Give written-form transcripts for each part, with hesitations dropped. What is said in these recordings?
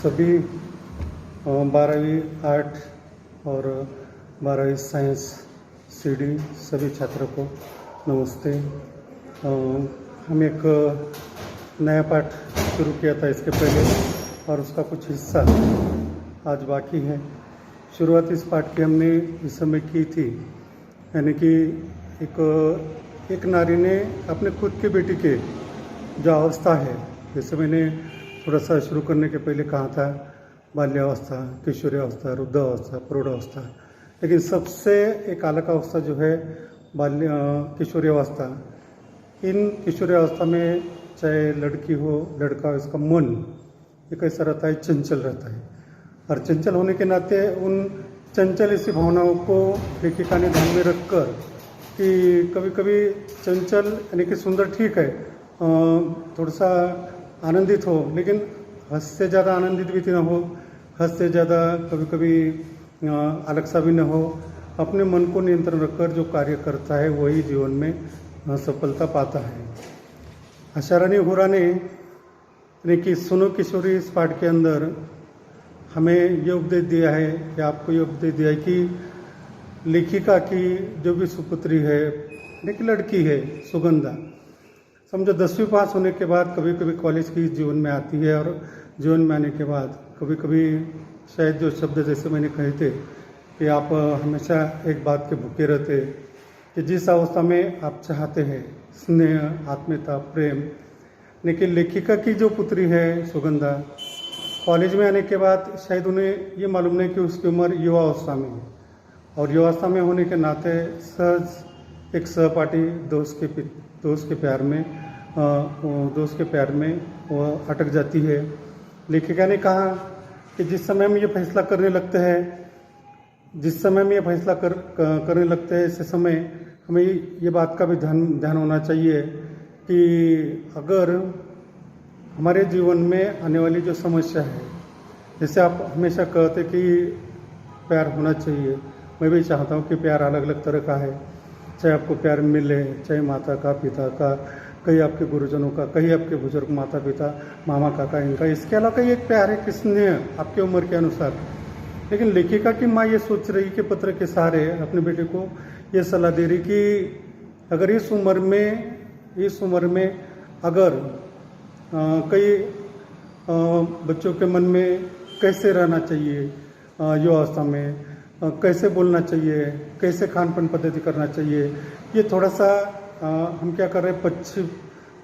सभी 12वीं आर्ट और 12वीं साइंस सीडी सभी छात्रों को नमस्ते। हम एक नया पाठ शुरू किया था इसके पहले और उसका कुछ हिस्सा आज बाकी है। शुरुआत इस पाठ की हमने इस समय की थी, यानी कि एक नारी ने अपने खुद के बेटी के जो अवस्था है, जैसे मैंने थोड़ा सा शुरू करने के पहले कहा था, बाल्यावस्था, किशोरावस्था, वृद्धावस्था, प्रौढ़ावस्था, लेकिन सबसे एक अलग अवस्था जो है किशोरावस्था। इन किशोरावस्था में चाहे लड़की हो लड़का हो, इसका मन ये कैसा रहता है, चंचल रहता है। और चंचल होने के नाते उन चंचल ऐसी भावनाओं को लेखिका ने ध्यान में रखकर कि कभी कभी चंचल यानी कि सुंदर ठीक है, थोड़ा सा आनंदित हो, लेकिन हद से ज़्यादा आनंदित भी ना हो, हद से ज़्यादा कभी कभी अलग सा भी न हो। अपने मन को नियंत्रण रखकर जो कार्य करता है वही जीवन में सफलता पाता है। आशारानी हुराने यानी कि सुनो किशोरी इस पाठ के अंदर हमें ये उपदेश दिया है, कि आपको ये उपदेश दिया है कि लेखिका की जो भी सुपुत्री है, लेकिन लड़की है सुगंधा, समझो 10वीं पास होने के बाद कभी कभी कॉलेज की जीवन में आती है, और जीवन में आने के बाद कभी कभी शायद जो शब्द जैसे मैंने कहे थे कि आप हमेशा एक बात के भूखे रहते, कि जिस अवस्था में आप चाहते हैं स्नेह, आत्मीयता, प्रेम। लेकिन लेखिका की जो पुत्री है सुगंधा, कॉलेज में आने के बाद शायद उन्हें ये मालूम नहीं कि उसकी उम्र युवावस्था में है, और युवावस्था में होने के नाते सहज एक सहपाठी दोस्त के प्यार में वो अटक जाती है। लेखिका ने कहा कि जिस समय हम ये फैसला करने लगते हैं, ऐसे समय हमें ये बात का भी ध्यान होना चाहिए कि अगर हमारे जीवन में आने वाली जो समस्या है, जैसे आप हमेशा कहते कि प्यार होना चाहिए, मैं भी चाहता हूँ कि प्यार अलग अलग तरह का है, चाहे आपको प्यार मिले, चाहे माता का, पिता का, कहीं आपके गुरुजनों का, कहीं आपके बुजुर्ग माता पिता, मामा काका इनका, इसके अलावा कहीं एक प्यार है किसने आपके उम्र के अनुसार। लेकिन लेखिका की माँ ये सोच रही कि पत्र के सहारे अपने बेटे को ये सलाह दे रही कि अगर इस उम्र में अगर कई बच्चों के मन में कैसे रहना चाहिए, युवावस्था में कैसे बोलना चाहिए, कैसे खान पान पद्धति करना चाहिए, ये थोड़ा सा हम क्या कर रहे हैं,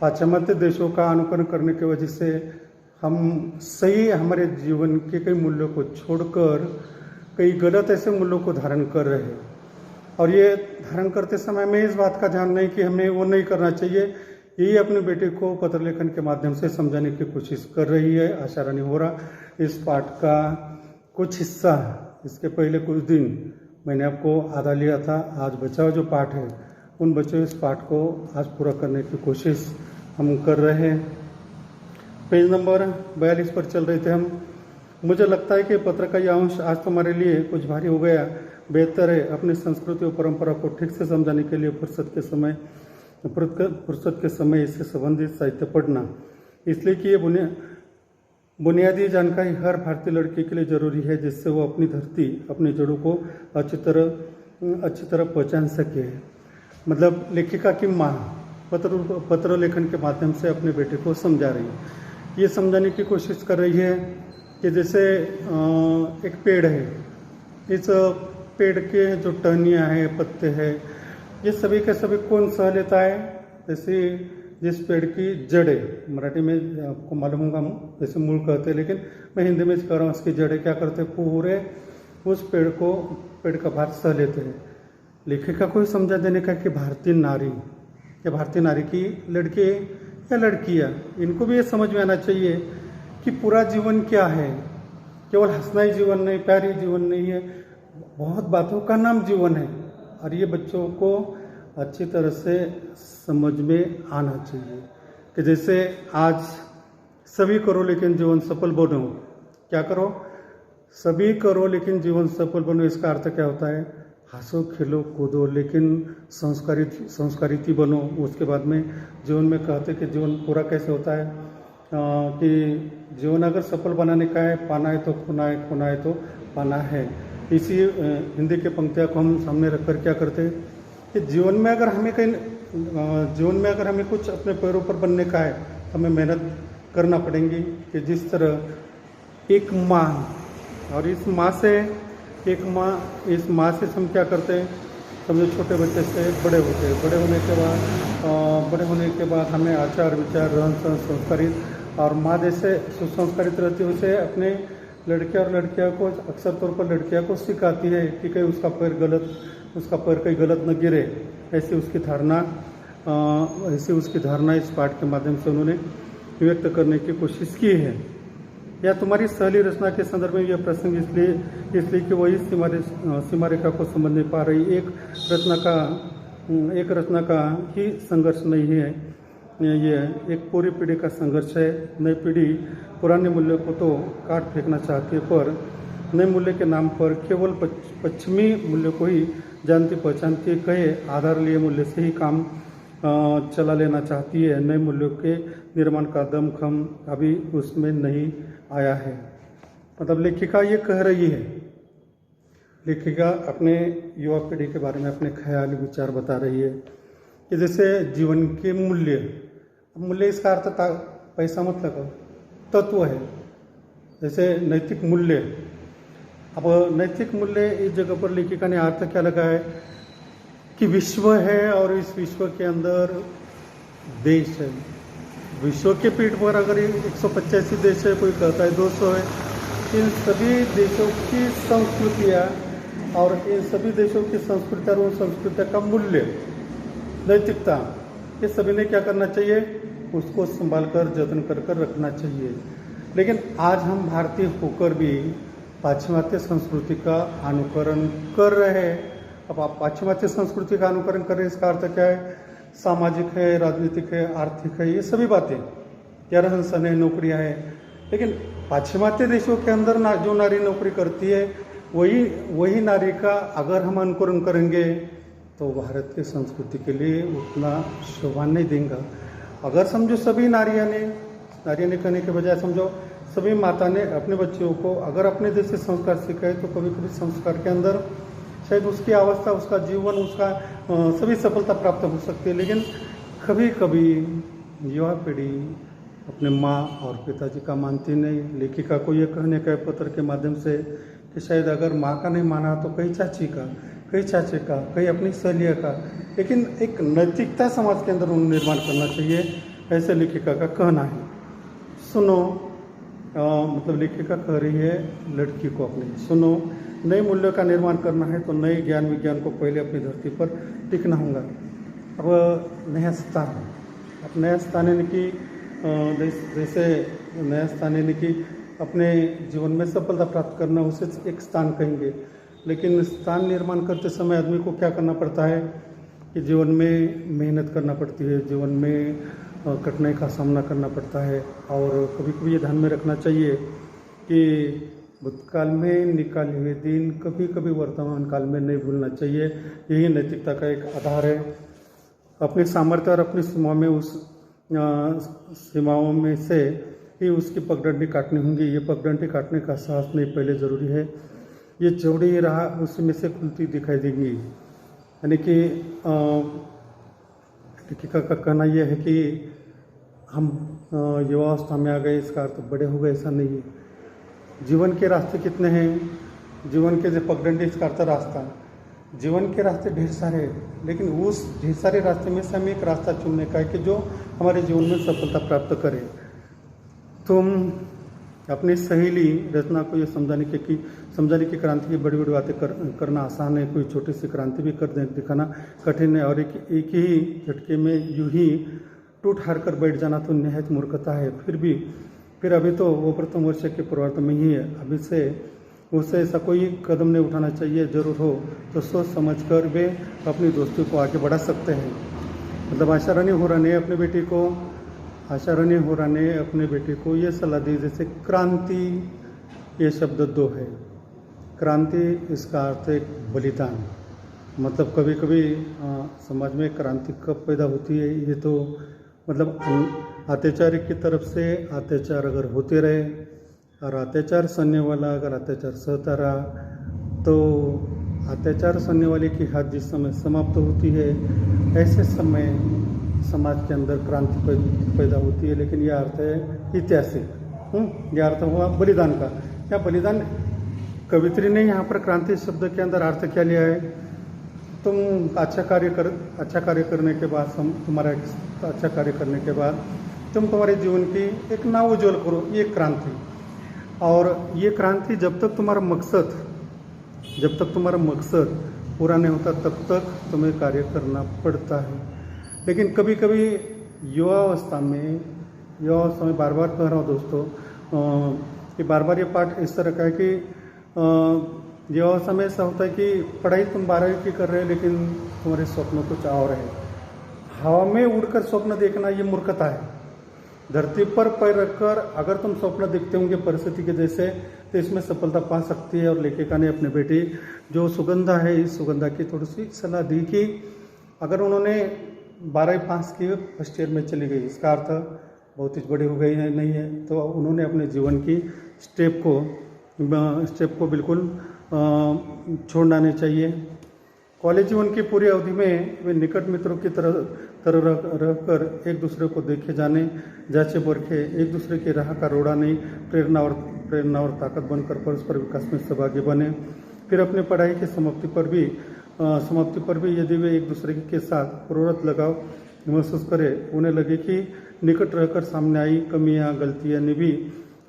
पाश्चिमात्य देशों का अनुकरण करने की वजह से हम सही हमारे जीवन के कई मूल्यों को छोड़कर कई गलत ऐसे मूल्यों को धारण कर रहे हैं। और ये धारण करते समय में इस बात का ध्यान नहीं कि हमें वो नहीं करना चाहिए। यही अपने बेटे को पत्र लेखन के माध्यम से समझाने की कोशिश कर रही है आशारानी होरा। इस पाठ का कुछ हिस्सा, इसके पहले कुछ दिन मैंने आपको आधा लिया था, आज बचा हुआ जो पाठ है उन बच्चों इस पाठ को आज पूरा करने की कोशिश हम कर रहे हैं। पेज नंबर 42 पर चल रहे थे हम। मुझे लगता है कि पत्र का यह अंश आज तुम्हारे लिए कुछ भारी हो गया। बेहतर है अपनी संस्कृति और परंपरा को ठीक से समझाने के लिए फुर्सत के समय इससे संबंधित साहित्य पढ़ना, इसलिए कि ये बुनियादी जानकारी हर भारतीय लड़की के लिए जरूरी है, जिससे वो अपनी धरती, अपनी जड़ों को अच्छी तरह पहचान सके। मतलब लेखिका की माँ पत्र लेखन के माध्यम से अपने बेटे को समझा रही है। ये समझाने की कोशिश कर रही है कि जैसे एक पेड़ है, इस पेड़ के जो टहनियाँ हैं, पत्ते हैं, ये सभी के सभी कौन सह लेता है। जैसे जिस पेड़ की जड़ें, मराठी में आपको मालूम होगा जैसे मूल कहते हैं, लेकिन मैं हिंदी में कह रहा हूँ, उसकी जड़ें क्या करते हैं, पूरे उस पेड़ का भार सह लेते हैं। लेखिका को समझा देने का कि भारतीय नारी की लड़के या लड़कियाँ, इनको भी ये समझ में आना चाहिए कि पूरा जीवन क्या है, केवल हंसना ही जीवन नहीं, प्यार ही जीवन नहीं है, बहुत बातों का नाम जीवन है। और ये बच्चों को अच्छी तरह से समझ में आना चाहिए कि जैसे आज सभी करो लेकिन जीवन सफल बनो। क्या करो? सभी करो लेकिन जीवन सफल बनो। इसका अर्थ क्या होता है? हंसो, खेलो, कूदो, लेकिन संस्कारित बनो। उसके बाद में जीवन में कहते कि जीवन पूरा कैसे होता है? कि जीवन अगर सफल बनाने का है, पाना है तो खोना है, खोना है तो पाना है। इसी हिंदी के पंक्तियाँ को हम सामने रखकर क्या करते हैं कि जीवन में अगर हमें कुछ अपने पैरों पर बनने का है तो हमें मेहनत करना पड़ेगी। कि जिस तरह एक माँ, और इस माँ से हम क्या करते हैं, समझो छोटे बच्चे से बड़े होते हैं, बड़े होने के बाद हमें आचार विचार रहन सहन संस्कारित, और माँ जैसे सुसंस्कारित रहती है उसे अपने लड़के और लड़कियों को, अक्सर तौर पर लड़कियों को सिखाती है कि कहीं उसका पैर कहीं गलत न गिरे। ऐसी उसकी धारणा इस पाठ के माध्यम से उन्होंने व्यक्त करने की कोशिश की है। या तुम्हारी शैली रचना के संदर्भ में यह प्रसंग इसलिए कि वही सीमा रेखा को समझ नहीं पा रही। एक रचना का ही संघर्ष नहीं है, ये एक पूरी पीढ़ी का संघर्ष है। नई पीढ़ी पुराने मूल्यों को तो काट फेंकना चाहती है, पर नए मूल्य के नाम पर केवल पश्चिमी मूल्यों को ही जानती पहचानती है। कहे आधार लिए मूल्य से ही काम चला लेना चाहती है। नए मूल्यों के निर्माण का दमखम अभी उसमें नहीं आया है। मतलब लेखिका ये कह रही है, लेखिका अपने युवा पीढ़ी के बारे में अपने ख्याल विचार बता रही है कि जैसे जीवन के मूल्य इसका अर्थ पैसा मत लगाओ, तत्व है। जैसे नैतिक मूल्य, अब नैतिक मूल्य इस जगह पर लेखिका ने अर्थ क्या लगा है कि विश्व है और इस विश्व के अंदर देश है। विश्व के पीठ पर अगर 185 देश है, कोई कहता है 200 है, इन सभी देशों की संस्कृतियाँ और इन सभी देशों की संस्कृति और उन संस्कृतियों का मूल्य, नैतिकता, ये सभी ने क्या करना चाहिए, उसको संभाल कर जतन कर रखना चाहिए। लेकिन आज हम भारतीय होकर भी पाश्चिमात्य संस्कृति का अनुकरण कर रहे हैं। अब आप पाश्चिमात्य संस्कृति का अनुकरण कर रहे हैं, इसका अर्थ क्या है, सामाजिक है, राजनीतिक है, आर्थिक है, ये सभी बातें, या रहन सहन है, नौकरियाँ हैं। लेकिन पाश्चिमात्य देशों के अंदर जो नारी नौकरी करती है वही नारी का अगर हम अनुकरण करेंगे तो भारत की संस्कृति के लिए उतना शोभा नहीं देगा। अगर समझो सभी नारियाँ ने कहने के बजाय समझो सभी माता ने अपने बच्चों को अगर अपने देश से संस्कार सिखाए तो कभी कभी संस्कार के अंदर शायद उसकी अवस्था, उसका जीवन, उसका सभी सफलता प्राप्त हो सकती है। लेकिन कभी कभी युवा पीढ़ी अपने माँ और पिताजी का मानती नहीं। लेखिका को ये कहने का पत्र के माध्यम से कि शायद अगर माँ का नहीं माना तो कई चाची का, कई चाचे का, कई अपनी सहेलिया का, लेकिन एक नैतिकता समाज के अंदर उन्हें निर्माण करना चाहिए, ऐसे लेखिका का कहना है। सुनो, मतलब लेखिका कह रही है लड़की को अपने, सुनो, नए मूल्यों का निर्माण करना है तो नए ज्ञान विज्ञान को पहले अपनी धरती पर टिकना होगा। अब नया स्थान यानी कि जैसे नया स्थान यानी कि अपने जीवन में सफलता प्राप्त करना, उसे एक स्थान कहेंगे। लेकिन स्थान निर्माण करते समय आदमी को क्या करना पड़ता है कि जीवन में मेहनत करना पड़ती है, जीवन में कठिनाई का सामना करना पड़ता है। और कभी कभी ये ध्यान में रखना चाहिए कि भूतकाल में निकाले हुए दिन कभी कभी वर्तमान काल में नहीं भूलना चाहिए। यही नैतिकता का एक आधार है। अपने सामर्थ्य और अपनी सीमाओं में से ही उसकी पगडंडी काटनी होंगी। ये पगडंडी काटने का साहस नहीं पहले ज़रूरी है। ये चौड़ी राह उसी में से खुलती दिखाई देंगी। यानी कि लेखिका का कहना यह है कि हम युवावस्था में आ गए, इसका अर्थ बड़े हो गए, ऐसा नहीं है। जीवन के रास्ते कितने हैं, जीवन के जो पगडंडी, इसका अर्थ रास्ता। जीवन के रास्ते ढेर सारे हैं, लेकिन उस ढेर सारे रास्ते में से हमें एक रास्ता चुनने का है कि जो हमारे जीवन में सफलता प्राप्त करे। तुम अपनी सहेली रचना को ये समझाने की क्रांति की बड़ी बड़ी बातें करना आसान है, कोई छोटी सी क्रांति भी कर दिखाना कठिन है। और एक ही झटके में यूं ही टूट हार कर बैठ जाना तो निहायत मूर्खता है। फिर अभी तो वो प्रथम वर्ष के प्रवर्तन में ही है, अभी से उससे ऐसा कोई कदम नहीं उठाना चाहिए। जरूर हो तो सोच समझ कर वे अपनी दोस्ती को आगे बढ़ा सकते हैं। मतलब आशा रानी होरा ने अपने बेटे को ये सलाह दी, जैसे क्रांति, ये शब्द दो है। क्रांति, इसका अर्थ है बलिदान। मतलब कभी कभी समाज में क्रांति कब पैदा होती है ये तो मतलब अत्याचारी की तरफ से अत्याचार अगर होते रहे और अत्याचार सहने वाला अगर अत्याचार सहता रहा तो अत्याचार सहने वाले की हद जिस समय समाप्त होती है ऐसे समय समाज के अंदर क्रांति पैदा होती है। लेकिन यह अर्थ है ऐतिहासिक, यह अर्थ हुआ बलिदान का। क्या बलिदान कवित्री ने यहाँ पर क्रांति शब्द के अंदर अर्थ क्या लिया है? तुम अच्छा कार्य करने के बाद तुम्हारा अच्छा कार्य करने के बाद तुम तुम्हारे जीवन की एक नाव उज्ज्वल करो, ये क्रांति। और ये क्रांति जब तक तुम्हारा मकसद पूरा नहीं होता तब तक तुम्हें कार्य करना पड़ता है। लेकिन कभी कभी युवावस्था में बार बार कह रहा हूँ दोस्तों कि बार बार ये पाठ इस तरह का है कि युवावस्था में ऐसा होता है कि पढ़ाई तुम 12वीं की कर रहे हो लेकिन तुम्हारे स्वप्न कुछ और है। हवा में उड़कर स्वप्न देखना ये मूर्खता है। धरती पर पैर रखकर अगर तुम स्वप्न देखते होंगे परिस्थिति के जैसे तो इसमें सफलता पा सकती है। और लेखिका ने अपने बेटी जो सुगंधा है, इस सुगंधा की थोड़ी सी सलाह दी कि अगर उन्होंने 12वीं पास की फर्स्ट ईयर में चली गई, इसका अर्थ बहुत ही बड़ी हो गई है नहीं है, तो उन्होंने अपने जीवन की स्टेप को बिल्कुल छोड़ना नहीं चाहिए। कॉलेज जीवन की पूरी अवधि में वे निकट मित्रों की तरह रहकर एक दूसरे को देखे जाने जांचे परखे, एक दूसरे की राह का रोड़ा नहीं, प्रेरणा और ताकत बनकर परस्पर विकास में सहभागी बने। फिर अपनी पढ़ाई की समाप्ति पर भी यदि वे एक दूसरे के साथ पूर्ववत लगाव महसूस करें, उन्हें लगे कि निकट रहकर सामने आई कमियां गलतियां ने भी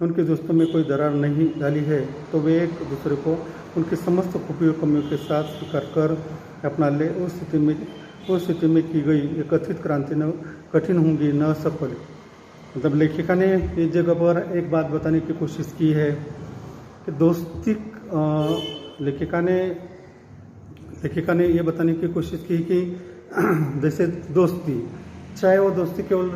उनके दोस्तों में कोई दरार नहीं डाली है, तो वे एक दूसरे को उनकी समस्त खूबियों कमियों के साथ स्वीकार कर अपना ले। उस स्थिति में की गई ये कथित क्रांति न कठिन होंगी न सफल। मतलब लेखिका ने इस जगह पर एक बात बताने की कोशिश की है कि दोस्ती, लेखिका ने ये बताने की कोशिश की कि जैसे दोस्ती, चाहे वो दोस्ती केवल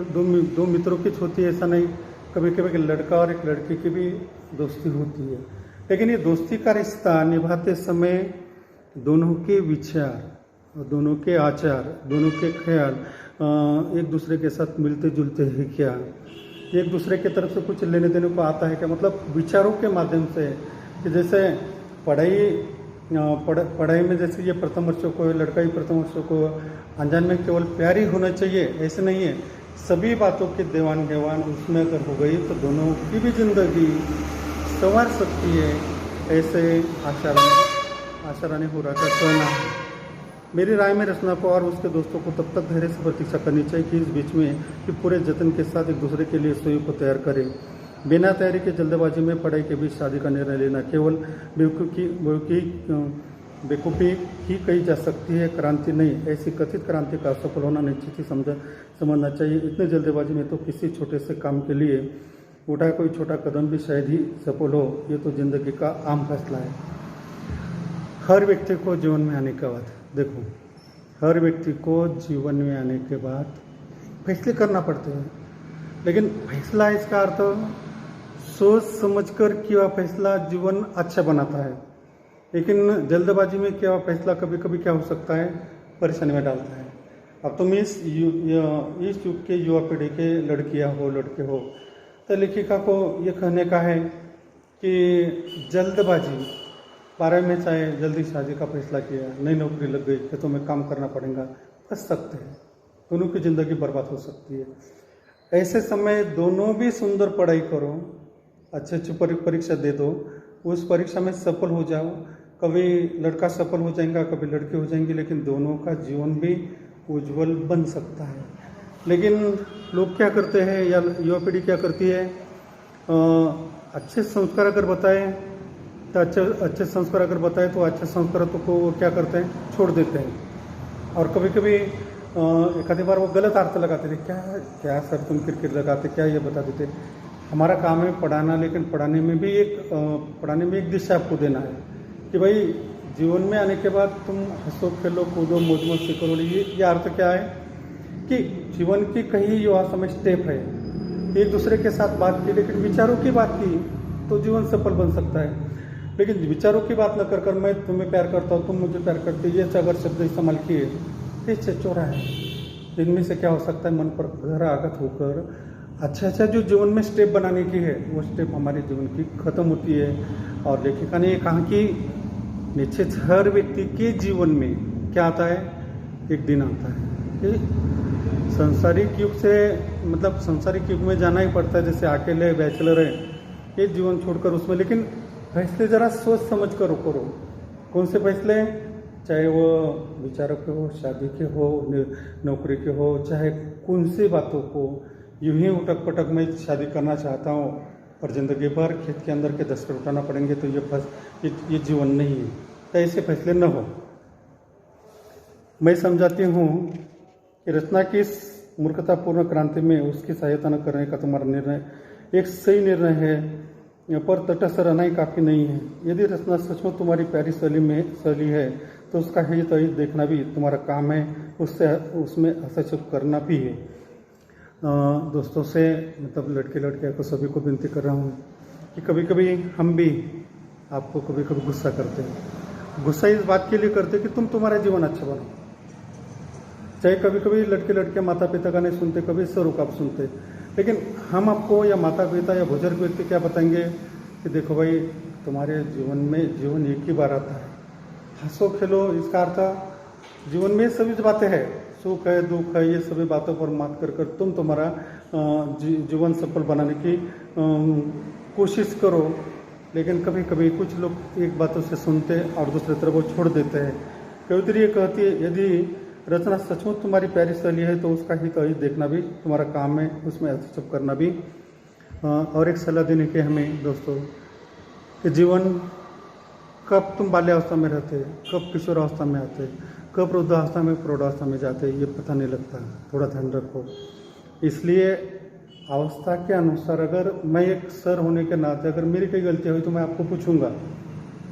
दो मित्रों की होती है ऐसा नहीं, कभी कभी एक लड़का और एक लड़की की भी दोस्ती होती है। लेकिन ये दोस्ती का रिश्ता निभाते समय दोनों के विचार, दोनों के आचार, दोनों के ख्याल एक दूसरे के साथ मिलते जुलते हैं क्या, एक दूसरे की तरफ से कुछ लेने देने को आता है क्या, मतलब विचारों के माध्यम से। कि जैसे पढ़ाई में जैसे ये प्रथम वर्षों को, लड़का ही प्रथम वर्षों को अनजान में केवल प्यार ही होना चाहिए ऐसे नहीं है, सभी बातों की देवान घेवान उसमें अगर हो गई तो दोनों की भी जिंदगी संवार सकती है। ऐसे आशा रानी हुर्रा का कहना है। मेरी राय में रचना को और उसके दोस्तों को तब तक धैर्य से प्रतीक्षा करनी चाहिए कि इस बीच में कि पूरे जतन के साथ एक दूसरे के लिए स्वयं को तैयार करें। बिना तैयारी के जल्दबाजी में पढ़ाई के बीच शादी का निर्णय लेना केवल बेवकूफ़ी ही कही जा सकती है, क्रांति नहीं। ऐसी कथित क्रांति का सफल होना निश्चित ही समझना चाहिए। इतने जल्दबाजी में तो किसी छोटे से काम के लिए उठाया कोई छोटा कदम भी शायद ही सफल हो। ये तो जिंदगी का आम फैसला है। हर व्यक्ति को जीवन में आने के बाद, देखो, हर व्यक्ति को जीवन में आने के बाद फैसले करना पड़ते हैं, लेकिन फैसला इसका अर्थ सोच समझकर किया फैसला जीवन अच्छा बनाता है। लेकिन जल्दबाजी में किया फैसला कभी कभी क्या हो सकता है, परेशानी में डालता है। अब तुम इस युग के युवा पीढ़ी के लड़कियां हो, लड़के हो, तो लेखिका को ये कहने का है कि जल्दबाजी 12 में चाहे जल्दी शादी का फैसला किया, नई नौकरी लग गई, खेतों में काम करना पड़ेगा, फंस सकते हैं, दोनों की जिंदगी बर्बाद हो सकती है। ऐसे समय दोनों भी सुंदर पढ़ाई करो, अच्छी परीक्षा दे दो, उस परीक्षा में सफल हो जाओ। कभी लड़का सफल हो जाएगा, कभी लड़की हो जाएंगी, लेकिन दोनों का जीवन भी उज्जवल बन सकता है। लेकिन लोग क्या करते हैं या युवा पीढ़ी क्या करती है, अच्छे संस्कार अगर बताएं तो अच्छे संस्कार अगर बताएं तो अच्छे संस्कारों को क्या करते हैं, छोड़ देते हैं। और कभी कभी एक आधी बार वो गलत अर्थ लगाते थे, क्या सर तुम क्रिकेट लगाते, क्या ये बता देते। हमारा काम है पढ़ाना, लेकिन पढ़ाने में एक दिशा आपको देना है कि भाई जीवन में आने के बाद तुम हंसो खेलो कूदो मौज मस्ती करो। ये अर्थ क्या है कि जीवन की कई युवा समय स्टेप है, एक दूसरे के साथ बात की, लेकिन विचारों की बात की तो जीवन सफल बन सकता है। लेकिन विचारों की बात न कर मैं तुम्हें प्यार करता हूँ, तुम मुझे प्यार करते, ये अगर शब्द इस्तेमाल किए, ये चौरा है। इनमें से क्या हो सकता है, मन पर गहरा आघात होकर अच्छा जो जीवन में स्टेप बनाने की है वो स्टेप हमारे जीवन की खत्म होती है। और लेखिका ने कहा कि निश्चित हर व्यक्ति के जीवन में क्या आता है, एक दिन आता है कि सांसारिक युग से मतलब सांसारिक युग में जाना ही पड़ता है, जैसे अकेले बैचलर है ये जीवन छोड़कर उसमें, लेकिन फैसले जरा सोच समझ कर करो। कौन से फैसले, चाहे वो विचारों के हो, शादी के हो, नौकरी के हो, चाहे कौन सी बातों को यूं ही उटक पटक मैं शादी करना चाहता हूँ और ज़िंदगी भर खेत के अंदर के दस्तखत उठाना पड़ेंगे तो ये जीवन नहीं है, तो ऐसे फैसले न हो। मैं समझाती हूँ कि रचना की इस मूर्खतापूर्ण क्रांति में उसकी सहायता न करने का तुम्हारा निर्णय एक सही निर्णय है, पर तटस्थ रहना ही काफ़ी नहीं है। यदि रचना सचमुच तुम्हारी प्यारी शैली है तो उसका हित अहित देखना भी तुम्हारा काम है, उसमें हस्तक्षेप करना भी है। दोस्तों से मतलब लड़के को सभी को विनती कर रहा हूँ कि कभी कभी हम भी आपको कभी कभी गुस्सा करते हैं। गुस्सा इस बात के लिए करते हैं कि तुम्हारा जीवन अच्छा बनो। चाहे कभी कभी लड़के माता पिता का नहीं सुनते, कभी स्वरों का सुनते, लेकिन हम आपको या माता पिता या बुजुर्ग व्यक्ति क्या बताएंगे कि देखो भाई तुम्हारे जीवन एक ही बार आता है, हंसो खेलो। इसका अर्थ जीवन में सभी बातें हैं, सुख है दुख है, ये सभी बातों पर मात कर तुम तुम्हारा जीवन सफल बनाने की कोशिश करो। लेकिन कभी कभी कुछ लोग एक बातों से सुनते और दूसरी तरफ वो छोड़ देते हैं। कवित्री ये कहती है यदि रचना सचमुच तुम्हारी प्यारी शैली है तो उसका हित अहित देखना भी तुम्हारा काम है, उसमें हस्तक्षेप करना भी। और एक सलाह देने की हमें दोस्तों कि जीवन कब तुम बाल्यावस्था में रहते, कब किशोरावस्था में आते, कब वृद्धावस्था में प्रौढ़ावस्था में जाते, ये पता नहीं लगता। थोड़ा ध्यान रखो। इसलिए अवस्था के अनुसार अगर मैं एक सर होने के नाते अगर मेरी कोई गलती हुई तो मैं आपको पूछूंगा,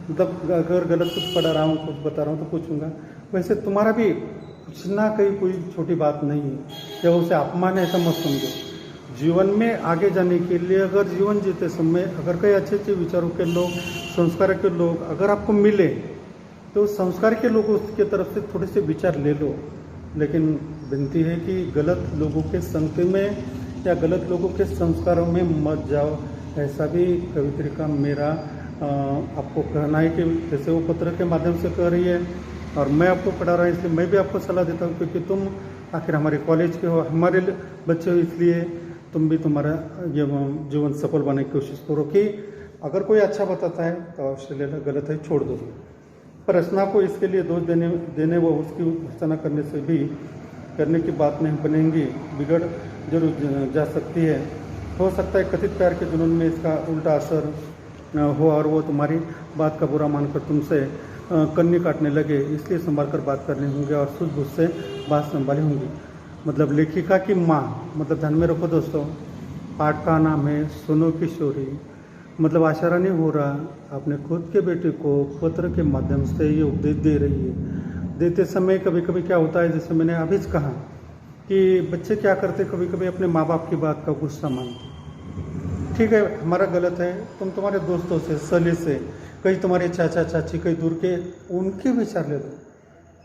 मतलब अगर गलत कुछ पढ़ा रहा हूँ कुछ बता रहा हूँ तो पूछूंगा। वैसे तुम्हारा भी कुछ ना कहीं कोई छोटी बात नहीं है या उसे अपमान है ऐसा मत समझो। जीवन में आगे जाने के लिए अगर जीवन जीते समय अगर कई अच्छे विचारों के लोग, संस्कार के लोग अगर आपको मिले तो संस्कार के लोगों की तरफ से थोड़े से विचार ले लो। लेकिन विनती है कि गलत लोगों के संगत में या गलत लोगों के संस्कारों में मत जाओ। ऐसा भी कवित्री का मेरा आपको कहना है कि जैसे वो पत्र के माध्यम से कह रही है और मैं आपको पढ़ा रहा हूँ, इसलिए मैं भी आपको सलाह देता हूँ क्योंकि तुम आखिर हमारे कॉलेज के हो, हमारे बच्चे हो, इसलिए तुम भी तुम्हारा ये जीवन सफल बनाने की कोशिश करो कि अगर कोई अच्छा बताता है तो अवश्य लेना, गलत है छोड़ दो। पर रचना को इसके लिए दोष देने व उसकी भर्त्सना करने की बात नहीं बनेंगी, बिगड़ जरूर जा सकती है। हो सकता है कथित प्यार के जुनून में इसका उल्टा असर हो और वो तुम्हारी बात का बुरा मानकर तुमसे कन्नी काटने लगे, इसलिए संभाल कर बात करनी होंगे और सूझबूझ से बात संभाली होंगी। मतलब लेखिका की माँ, मतलब ध्यान में रखो दोस्तों, पाठ का नाम है सुनो किशोरी। मतलब आशा रानी हो रहा अपने खुद के बेटे को पत्र के माध्यम से ये उपदेश दे रही है। देते समय कभी कभी क्या होता है, जैसे मैंने अभी कहा कि बच्चे क्या करते, कभी कभी अपने माँ बाप की बात का गुस्सा मानते। ठीक है, हमारा गलत है, तुम तुम्हारे दोस्तों से, सली से, कहीं तुम्हारे चाचा चाची कहीं दूर के, उनके विचार ले लो,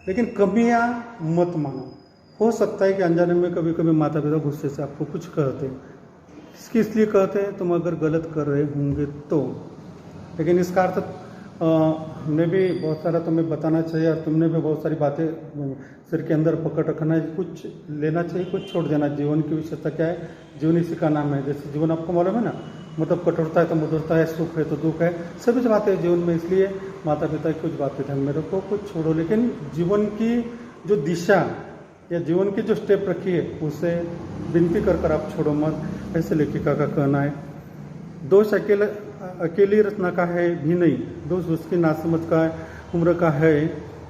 लेकिन कमियाँ मत मानो। हो सकता है कि अनजाने में कभी कभी माता पिता गुस्से से आपको कुछ कहते हैं, इसलिए कहते हैं तुम अगर गलत कर रहे होंगे तो। लेकिन इसका अर्थ हमने भी बहुत सारा तुम्हें बताना चाहिए और तुमने भी बहुत सारी बातें सिर के अंदर पकड़ रखना है, कुछ लेना चाहिए कुछ छोड़ देना। जीवन की विशेषता क्या है, जीवन इसी का नाम है। जैसे जीवन आपको मालूम है ना, मतलब कठोरता है तो मधुरता है, सुख है तो दुख है, सभी बातें हैं जीवन में। इसलिए माता पिता की कुछ बातें ध्यान में रखो, कुछ छोड़ो, लेकिन जीवन की जो दिशा या जीवन की जो स्टेप रखी है उसे विनती कर आप छोड़ो मत, ऐसे लेखिका का कहना है। दोष अकेली रचना का है भी नहीं, दोष उसकी नासमझ का है, उम्र का है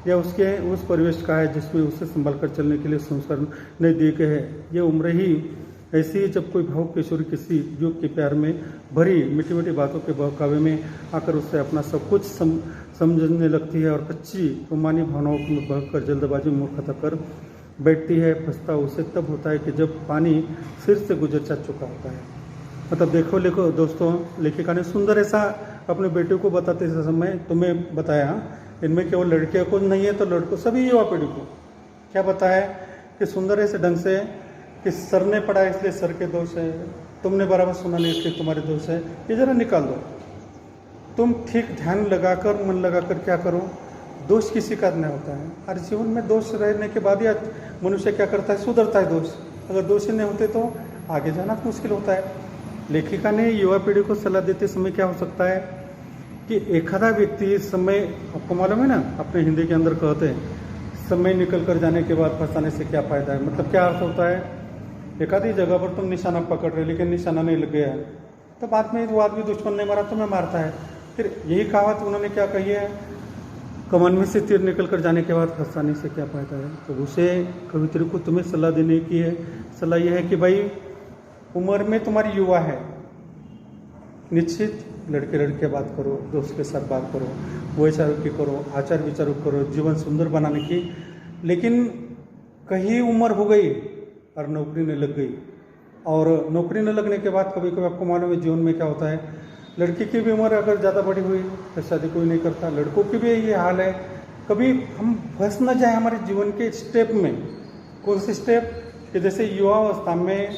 या उसके उस परिवेश का है जिसमें उसे संभाल कर चलने के लिए संस्कार नहीं दिए गए हैं। ये उम्र ही ऐसी है जब कोई भावुक किशोरी किसी युग के प्यार में भरी मीठी मीठी बातों के बहकावे में आकर उससे अपना सब कुछ समझने लगती है और कच्ची रोमानी भावनाओं में बहकर जल्दबाजी में मुँह खता कर बैठती है। पछतावा उसे तब होता है कि जब पानी सिर से गुजर जा चुका होता है। मतलब देखो दोस्तों, लेखिका ने सुंदर ऐसा अपने बेटे को बताते समय तुम्हें बताया, इनमें केवल लड़कियों को नहीं है तो लड़कों सभी युवा पीढ़ी को क्या बताया कि सुंदर ऐसे ढंग से कि सर ने पढ़ा इसलिए सर के दोष है, तुमने बराबर सुना नहीं इसलिए तुम्हारे दोष है, ये जरा निकाल दो। तुम ठीक ध्यान लगाकर मन लगाकर क्या करो, दोष किसी का नहीं होता है। हर जीवन में दोष रहने के बाद ही मनुष्य क्या करता है, सुधरता है दोष। अगर दोष ही नहीं होते तो आगे जाना मुश्किल होता है। लेखिका ने युवा पीढ़ी को सलाह देते समय क्या हो सकता है कि एखादा व्यक्ति इस समय, आपको मालूम है ना, अपने हिंदी के अंदर कहते हैं समय निकल कर जाने के बाद फंसाने से क्या फायदा है। मतलब क्या अर्थ होता है, एक आधी जगह पर तुम निशाना पकड़ रहे लेकिन निशाना नहीं लग गया, तो बाद में वो आदमी दुश्मन नहीं मारा तुम्हें मारता है। फिर यही कहावत उन्होंने क्या कही है, कमान में से तीर निकल कर जाने के बाद फंसाने से क्या फायदा है। तो उसे कवित्री को तुम्हें सलाह देने की है, सलाह यह है कि भाई उम्र में तुम्हारी युवा है, निश्चित लड़के लड़के बात करो, दोस्त के साथ बात करो, वैचारों की करो, आचार विचारों करो, जीवन सुंदर बनाने की। लेकिन कहीं उम्र हो गई और नौकरी नहीं लग गई, और नौकरी न लगने के बाद कभी कभी आपको मालूम है जीवन में क्या होता है, लड़की की भी उम्र अगर ज़्यादा बड़ी हुई तो शादी कोई नहीं करता, लड़कों की भी ये हाल है। कभी हम फंस न जाए हमारे जीवन के स्टेप में। कौन से स्टेप, कि जैसे युवावस्था में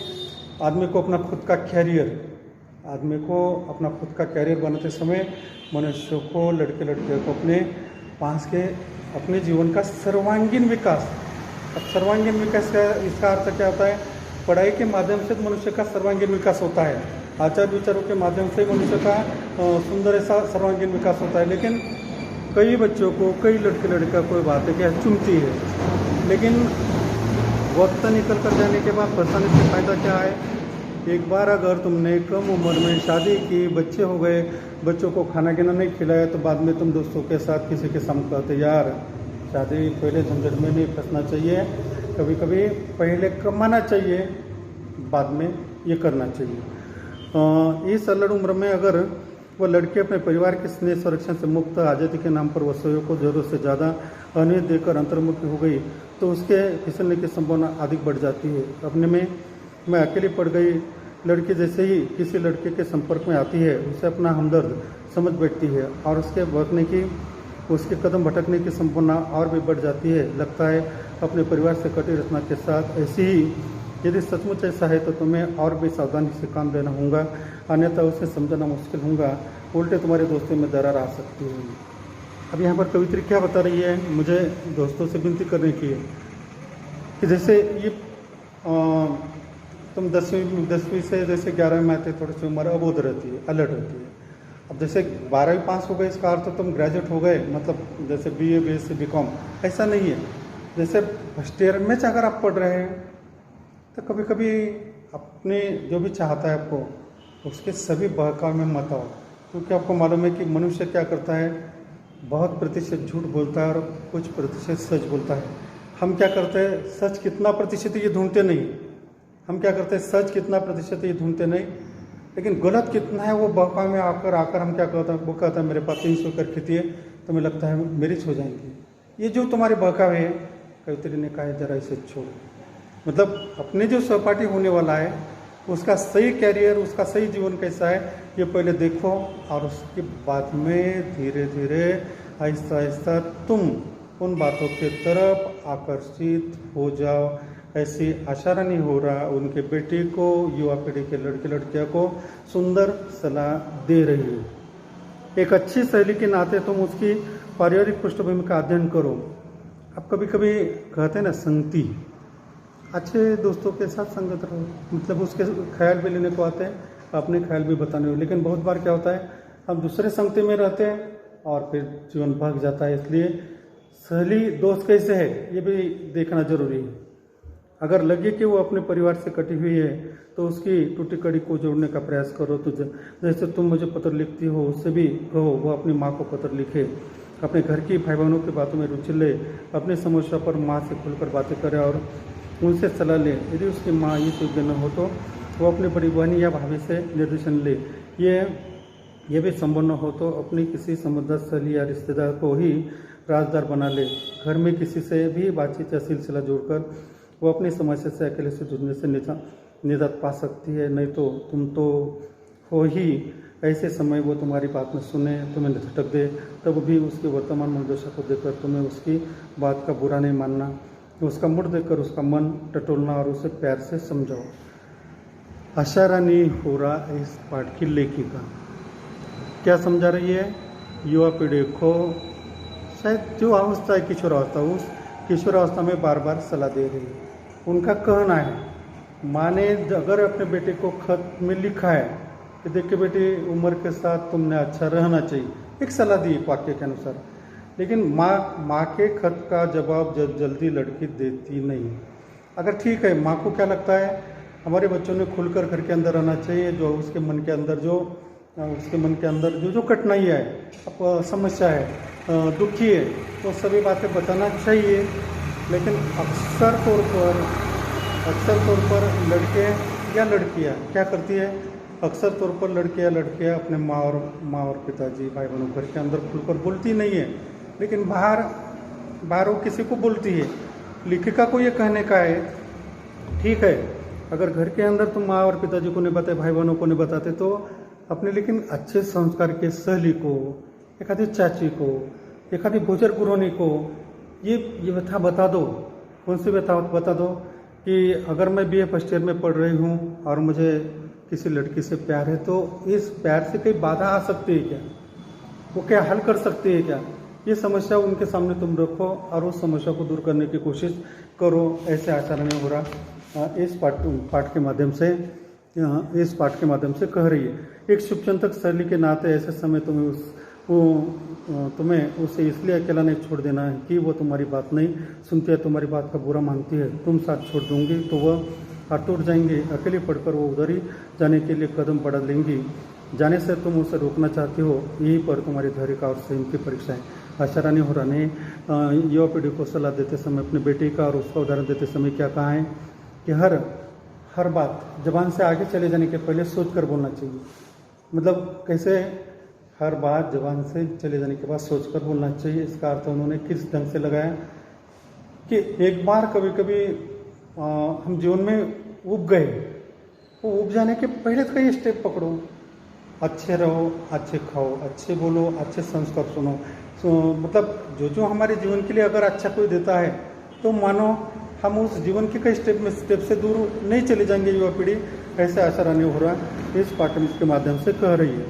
आदमी को अपना खुद का कैरियर, आदमी को अपना खुद का कैरियर बनाते समय मनुष्य को, लड़के लड़कियों को अपने पास के अपने जीवन का सर्वांगीण विकास। अब सर्वांगीण विकास का इसका अर्थ क्या होता है, पढ़ाई के माध्यम से मनुष्य का सर्वांगीण विकास होता है, आचार विचारों के माध्यम से मनुष्य का सुंदर ऐसा सर्वांगीण विकास होता है। लेकिन कई बच्चों को, कई लड़के लड़का कोई बात है क्या चुनती है, लेकिन वक्त निकल कर जाने के बाद फंसाने से फायदा क्या है। एक बार अगर तुमने कम उम्र में शादी की, बच्चे हो गए, बच्चों को खाना पीना नहीं खिलाया, तो बाद में तुम दोस्तों के साथ किसी के सामने कहते यार शादी पहले झंझट में नहीं फंसना चाहिए, कभी कभी पहले कमाना चाहिए, बाद में ये करना चाहिए। इस अल्लड़ उम्र में अगर वह लड़की अपने परिवार के स्नेह संरक्षण से मुक्त आज़ादी के नाम पर वस्तुओं को जरूरत से ज़्यादा अहमियत देकर अंतर्मुखी हो गई तो उसके फिसलने की संभावना अधिक बढ़ जाती है। अपने में मैं अकेली पड़ गई लड़की जैसे ही किसी लड़के के संपर्क में आती है, उसे अपना हमदर्द समझ बैठती है और उसके भटकने की, उसके कदम भटकने की संभावना और भी बढ़ जाती है। लगता है अपने परिवार से कटी रचना के साथ ऐसी ही, यदि सचमुच ऐसा है तो तुम्हें और भी सावधानी से काम लेना होगा, अन्यथा उसे समझना मुश्किल होगा, उल्टे तुम्हारे दोस्ती में दरार आ सकती है। अब यहाँ पर कवित्री क्या बता रही है, मुझे दोस्तों से विनती करने की है कि जैसे ये तुम 10वीं से जैसे 11वीं में आते, थोड़ी सी उम्र अबोध रहती है, अलर्ट रहती है। अब जैसे 12वीं पास हो गए, इसका अर्थ तो तुम ग्रेजुएट हो गए, मतलब जैसे BA BSc BCom, ऐसा नहीं है। जैसे फर्स्ट ईयर में अगर आप पढ़ रहे हैं तो कभी कभी अपने जो भी चाहता है आपको उसके सभी बहकाव में मत आओ, क्योंकि आपको मालूम है कि मनुष्य क्या करता है, बहुत प्रतिशत झूठ बोलता है और कुछ प्रतिशत सच बोलता है। हम क्या करते हैं, सच कितना प्रतिशत ये ढूंढते नहीं, हम क्या करते हैं, सच कितना प्रतिशत ये ढूंढते नहीं, लेकिन गलत कितना है वो बहकाव में आकर हम क्या कहते हैं, वो कहता है मेरे पास 300 कर खेती है, तो मुझे लगता है मेरी हो जाएंगी। ये जो तुम्हारे बहकाव है, कवित्री ने कहा जरा इसे छोड़ो। मतलब अपने जो सहपाठी होने वाला है उसका सही कैरियर, उसका सही जीवन कैसा है, ये पहले देखो और उसके बाद में धीरे धीरे आहिस्ता आहिस्ता तुम उन बातों के तरफ आकर्षित हो जाओ। ऐसी आशा नहीं हो रहा उनके बेटे को, युवा पीढ़ी के लड़के लड़कियों को सुंदर सलाह दे रही है। एक अच्छी सहेली के नाते तुम उसकी पारिवारिक पृष्ठभूमि का अध्ययन करो। अब कभी कभी कहते हैं ना, संगति, अच्छे दोस्तों के साथ संगत रहो, मतलब उसके ख्याल भी लेने को आते हैं, अपने ख्याल भी बताने हो। लेकिन बहुत बार क्या होता है, हम दूसरे संगति में रहते हैं और फिर जीवन भाग जाता है। इसलिए सहेली दोस्त कैसे है ये भी देखना जरूरी है। अगर लगे कि वो अपने परिवार से कटी हुई है तो उसकी टूटी कड़ी को जोड़ने का प्रयास करो। तो जैसे तुम मुझे पत्र लिखती हो, उससे भी कहो वो अपनी माँ को पत्र लिखे, अपने घर की भाई बहनों की बातों में रुचि ले, अपनी समस्या पर माँ से खुलकर बातें करे और उनसे सलाह ले। यदि उसकी माँ ये योग्य न हो तो वो अपनी बड़ी बहन या भाभी से निर्देशन ले। ये भी संभव न हो तो अपनी किसी समझदार सहेली या रिश्तेदार को ही राजदार बना ले। घर में किसी से भी बातचीत या सिलसिला जोड़कर वो अपनी समस्या से अकेले से जुड़ने से निजात पा सकती है। नहीं तो तुम तो हो ही, ऐसे समय वो तुम्हारी बात में सुने, तुम्हें झटक दे, तब भी उसकी वर्तमान मनोदशा को देखकर तुम्हें उसकी बात का बुरा नहीं मानना। तो उसका मुड़ देखकर उसका मन टटोलना और उसे प्यार से समझाओ। आशा रानी होरा इस पाठ की लेखिका क्या समझा रही है? युवा पीढ़ी को शायद जो अवस्था है किशोरावस्था, उस किशोरावस्था में बार बार सलाह दे रही है। उनका कहना है, माँ ने अगर अपने बेटे को खत में लिखा है कि देखिए बेटी, उम्र के साथ तुमने अच्छा रहना चाहिए, एक सलाह दी वाक्य के अनुसार, लेकिन माँ के खत का जवाब जल्दी लड़की देती नहीं। अगर ठीक है, माँ को क्या लगता है हमारे बच्चों ने खुलकर घर के अंदर रहना चाहिए, जो उसके मन के अंदर जो कठिनाई है, समस्या है, दुखी है, तो सभी बातें बताना चाहिए। लेकिन अक्सर तौर पर लड़के या लड़कियाँ क्या करती है, अक्सर तौर पर लड़के या लड़कियाँ अपने माँ और पिताजी, भाई बहनों घर के अंदर खुलकर बोलती नहीं है, लेकिन बाहर वो किसी को बोलती है। लेखिका को ये कहने का है, ठीक है, अगर घर के अंदर तुम माँ और पिताजी को नहीं बताते, भाई बहनों को नहीं बताते, तो अपने लेकिन अच्छे संस्कार के सहेली को, एक आधी चाची को, एक आधी बुजुर्ग पुरानी को ये व्यथा बता दो। कौन सी व्यथा बता दो कि अगर मैं BA फर्स्ट ईयर में पढ़ रही हूँ और मुझे किसी लड़की से प्यार है, तो इस प्यार से कोई बाधा आ सकती है क्या? वो क्या हल कर सकती है क्या? ये समस्या उनके सामने तुम रखो और उस समस्या को दूर करने की कोशिश करो। ऐसे आचरण हो रहा इस पाठ के माध्यम से कह रही है। एक शुभचिंतक शैली के नाते ऐसे समय तुम्हें उसे इसलिए अकेला नहीं छोड़ देना है कि वो तुम्हारी बात नहीं सुनती है, तुम्हारी बात का बुरा मानती है। तुम साथ छोड़ दूंगी तो वह हाथ टूट जाएंगे। अकेले पढ़कर वो उधर ही जाने के लिए कदम बढ़ा लेंगी। जाने से तुम उसे रोकना चाहती हो, यहीं पर तुम्हारी धैर्य का और संयम की परीक्षा है। आशा रानी होरा ने युवा पीढ़ी को सलाह देते समय अपने बेटे का और उसका उदाहरण देते समय क्या कहा है कि हर बात जबान से आगे चले जाने के पहले सोच कर बोलना चाहिए। मतलब कैसे? हर बात जबान से चले जाने के बाद सोच कर बोलना चाहिए। इसका अर्थ उन्होंने किस ढंग से लगाया कि एक बार कभी कभी हम जीवन में उब गए, वो उब जाने के पहले तो कई स्टेप पकड़ो। अच्छे रहो, अच्छे खाओ, अच्छे बोलो, अच्छे संस्कार सुनो। मतलब जो हमारे जीवन के लिए अगर अच्छा कोई देता है तो मानो हम उस जीवन के कई स्टेप से दूर नहीं चले जाएंगे युवा पीढ़ी। ऐसे आशा रानी होरा इस पाठ्यक्रम के माध्यम से कह रही है।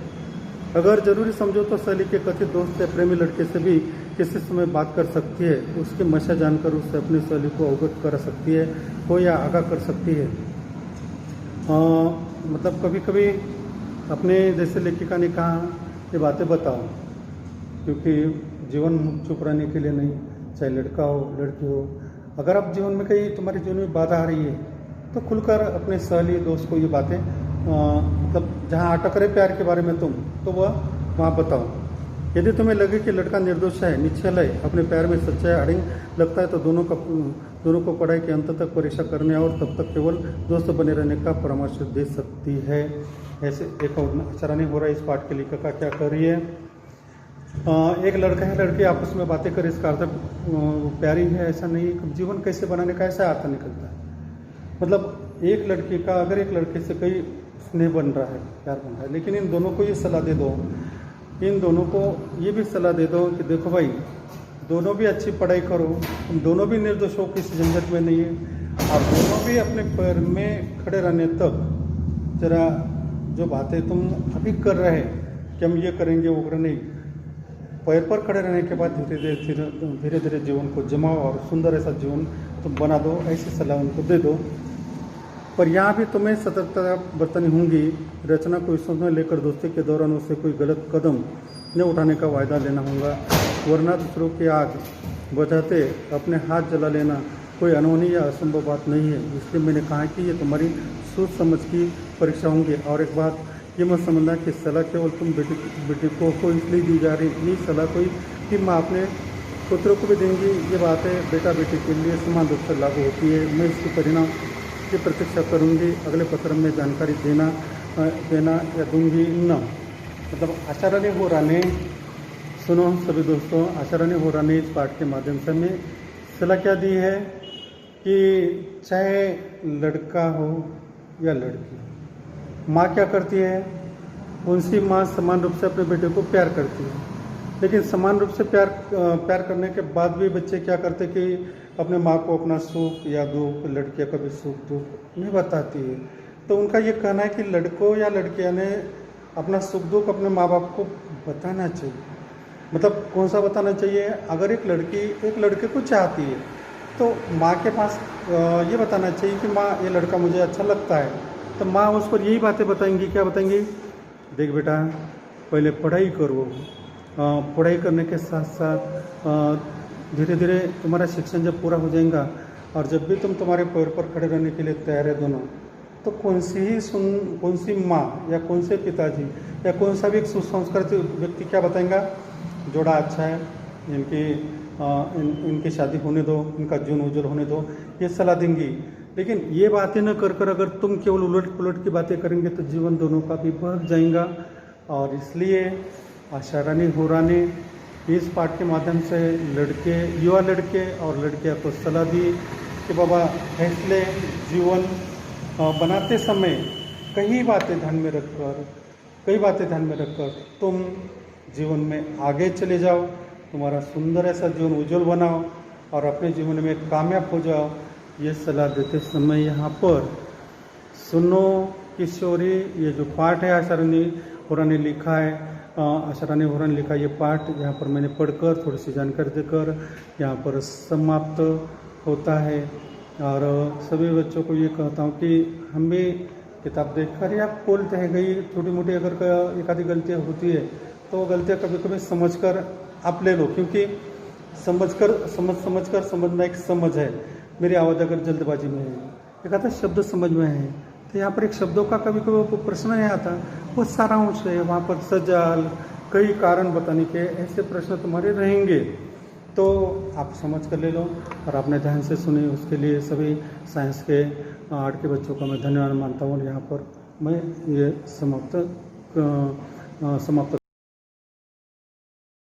अगर जरूरी समझो तो सहेली के कथित दोस्त या प्रेमी लड़के से भी किसी समय बात कर सकती है। उसके मशा जानकर उससे अपनी सहेली को अवगत कर सकती है हो या आगाह कर सकती है। मतलब कभी कभी अपने जैसे लेखिका ने कहा, ये बातें बताओ, क्योंकि जीवन चुप रहने के लिए नहीं, चाहे लड़का हो लड़की हो। अगर आप जीवन में कहीं तुम्हारे जीवन में बाधा आ रही है तो खुलकर अपने सहेली दोस्त को ये बातें मतलब जहाँ अटक रहे प्यार के बारे में तुम, तो वह वहाँ बताओ। यदि तुम्हें लगे कि लड़का निर्दोष है, निश्चल है, अपने प्यार में सच्चा है, अड़िंग लगता है, तो दोनों को पढ़ाई के अंत तक परीक्षा करने और तब तक केवल दोस्त बने रहने का परामर्श दे सकती है। ऐसे एक आशा रानी होरा इस पाठ के लेखिका क्या कर रही है? एक लड़का है लड़की आपस में बातें करें, इसका अर्थ प्यारी है ऐसा नहीं। जीवन कैसे बनाने का ऐसा अर्थ निकलता है। मतलब एक लड़की का अगर एक लड़के से कई स्नेह बन रहा है, प्यार बन रहा है, लेकिन इन दोनों को ये सलाह दे दो, इन दोनों को ये भी सलाह दे दो कि देखो भाई, दोनों भी अच्छी पढ़ाई करो, तुम दोनों भी निर्दोष हो, किसी झंझट में नहीं है, और दोनों भी अपने पैर में खड़े रहने तक जरा जो बातें तुम अभी कर रहे हैं कि हम ये करेंगे वो करें, नहीं, पैर पर खड़े रहने के बाद धीरे धीरे जीवन को जमाओ और सुंदर ऐसा जीवन तुम बना दो। ऐसी सलाह उनको दे दो। पर यहाँ भी तुम्हें सतर्कता बरतनी होगी। रचना को विश्वास में लेकर दोस्ती के दौरान उससे कोई गलत कदम न उठाने का वायदा लेना होगा, वरना दूसरों की आग बुझाते अपने हाथ जला लेना कोई अनहोनी या असंभव बात नहीं है। इसलिए मैंने कहा कि ये तुम्हारी सोच समझ की परीक्षा होंगी। और एक बात ये मत समझना कि सलाह केवल तुम बेटी को इसलिए दी जा रही, ये सलाह कोई कि माँ अपने पुत्रों को भी देंगी। ये बात है बेटा बेटी के लिए समान रूप से लागू होती है। मैं इसके परिणाम की प्रतीक्षा करूंगी। अगले पत्र में जानकारी देना या दूंगी न। मतलब आशा रानी होरा ने, सुनो सभी दोस्तों, आशा रानी होरा ने इस पाठ के माध्यम से हमें सलाह क्या दी है कि चाहे लड़का हो या लड़की, माँ क्या करती है, उनकी माँ समान रूप से अपने बेटे को प्यार करती है। लेकिन समान रूप से प्यार करने के बाद भी बच्चे क्या करते कि अपने माँ को अपना सुख या दुख, लड़कियां कभी सुख दुख नहीं बताती है। तो उनका ये कहना है कि लड़कों या लड़कियां ने अपना सुख दुख अपने माँ बाप को बताना चाहिए। मतलब कौन सा बताना चाहिए? अगर एक लड़की एक लड़के को चाहती है तो माँ के पास ये बताना चाहिए कि माँ, ये लड़का मुझे अच्छा लगता है। तो माँ उस पर यही बातें बताएंगी। क्या बताएंगी? देख बेटा, पहले पढ़ाई करो, पढ़ाई करने के साथ साथ धीरे धीरे तुम्हारा शिक्षण जब पूरा हो जाएगा और जब भी तुम तुम्हारे पैर पर खड़े रहने के लिए तैयार है दोनों, तो कौन सी माँ या कौन से पिताजी या कौन सा भी एक सुसंस्कृत व्यक्ति क्या बताएगा? जोड़ा अच्छा है, इनकी शादी होने दो, इनका जीवन उज्जवल होने दो, ये सलाह देंगी। लेकिन ये बातें न कर कर अगर तुम केवल उलट पुलट की बातें करेंगे तो जीवन दोनों का भी बढ़ जाएगा। और इसलिए आशा रानी होरानी इस पाठ के माध्यम से युवा लड़के और लड़कियां को सलाह दी कि बाबा, फैसले जीवन बनाते समय कई बातें ध्यान में रखकर तुम जीवन में आगे चले जाओ, तुम्हारा सुंदर ऐसा जीवन उज्जवल बनाओ और अपने जीवन में कामयाब हो जाओ। ये सलाह देते समय यहाँ पर सुनो किशोरी, ये जो पाठ है आशा रानी होरानी ने लिखा है, ये पाठ यहाँ पर मैंने पढ़कर थोड़ी सी जानकारी देकर यहाँ पर समाप्त होता है। और सभी बच्चों को ये कहता हूँ कि हम भी किताब देखकर या बोलते हैं, कई छोटी मोटी अगर एक आधी गलतियाँ होती है तो गलतियाँ कभी कभी समझकर आप ले लो, क्योंकि समझना एक समझ है। मेरी आवाज़ अगर जल्दबाजी में है, एक आता शब्द समझ में है, तो यहाँ पर एक शब्दों का कभी कभी प्रश्न नहीं आता, वो सारांश है। वहाँ पर सजाल कई कारण बताने के ऐसे प्रश्न तुम्हारे रहेंगे, तो आप समझ कर ले लो और आपने ध्यान से सुने। उसके लिए सभी साइंस के आर्ट के बच्चों का मैं धन्यवाद मानता हूँ। यहाँ पर मैं ये समाप्त